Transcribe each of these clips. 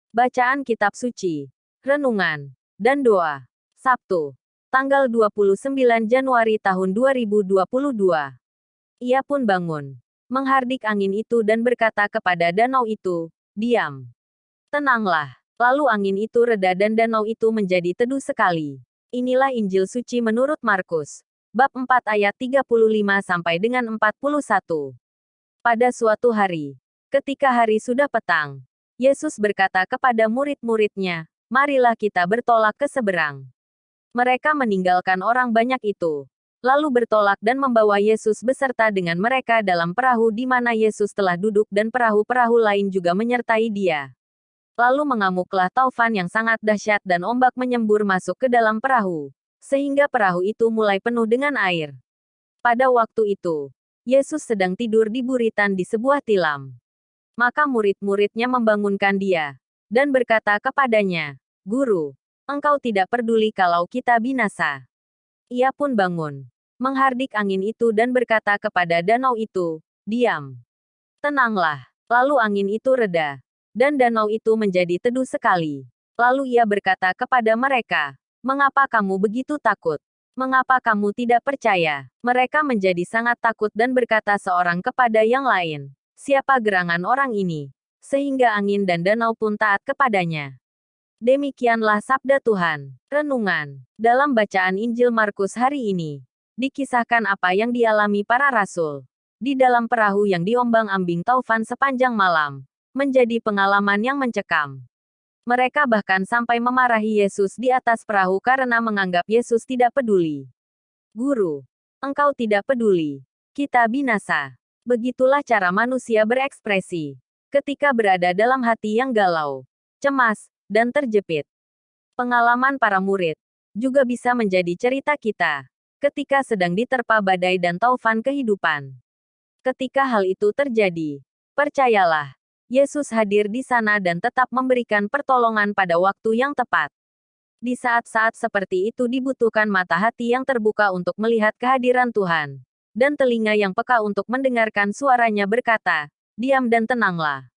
Bacaan Kitab Suci, Renungan, dan Doa. Sabtu, tanggal 29 Januari tahun 2022. Ia pun bangun, menghardik angin itu dan berkata kepada danau itu, "Diam. Tenanglah." Lalu angin itu reda dan danau itu menjadi teduh sekali. Inilah Injil Suci menurut Markus, bab 4 ayat 35 sampai dengan 41. Pada suatu hari, ketika hari sudah petang, Yesus berkata kepada murid-muridnya, "Marilah kita bertolak ke seberang." Mereka meninggalkan orang banyak itu, lalu bertolak dan membawa Yesus beserta dengan mereka dalam perahu di mana Yesus telah duduk dan perahu-perahu lain juga menyertai dia. Lalu mengamuklah taufan yang sangat dahsyat dan ombak menyembur masuk ke dalam perahu, sehingga perahu itu mulai penuh dengan air. Pada waktu itu, Yesus sedang tidur di buritan di sebuah tilam. Maka murid-muridnya membangunkan dia, dan berkata kepadanya, "Guru, engkau tidak peduli kalau kita binasa." Ia pun bangun, menghardik angin itu dan berkata kepada danau itu, "Diam. Tenanglah." Lalu angin itu reda, dan danau itu menjadi teduh sekali. Lalu ia berkata kepada mereka, "Mengapa kamu begitu takut? Mengapa kamu tidak percaya?" Mereka menjadi sangat takut dan berkata seorang kepada yang lain, "Siapa gerangan orang ini, sehingga angin dan danau pun taat kepadanya?" Demikianlah sabda Tuhan. Renungan. Dalam bacaan Injil Markus hari ini, dikisahkan apa yang dialami para rasul di dalam perahu yang diombang-ambing taufan sepanjang malam, menjadi pengalaman yang mencekam. Mereka bahkan sampai memarahi Yesus di atas perahu karena menganggap Yesus tidak peduli. "Guru, engkau tidak peduli. Kita binasa." Begitulah cara manusia berekspresi ketika berada dalam hati yang galau, cemas, dan terjepit. Pengalaman para murid juga bisa menjadi cerita kita ketika sedang diterpa badai dan taufan kehidupan. Ketika hal itu terjadi, percayalah, Yesus hadir di sana dan tetap memberikan pertolongan pada waktu yang tepat. Di saat-saat seperti itu dibutuhkan mata hati yang terbuka untuk melihat kehadiran Tuhan, dan telinga yang peka untuk mendengarkan suaranya berkata, "Diam dan tenanglah."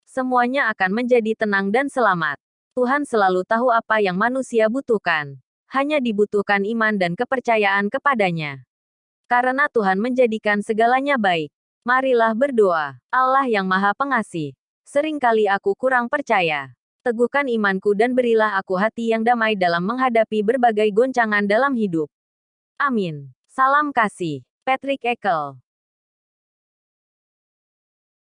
Semuanya akan menjadi tenang dan selamat. Tuhan selalu tahu apa yang manusia butuhkan. Hanya dibutuhkan iman dan kepercayaan kepadanya. Karena Tuhan menjadikan segalanya baik. Marilah berdoa. Allah yang Maha Pengasih, seringkali aku kurang percaya. Teguhkan imanku dan berilah aku hati yang damai dalam menghadapi berbagai goncangan dalam hidup. Amin. Salam kasih. Patrick Ekel.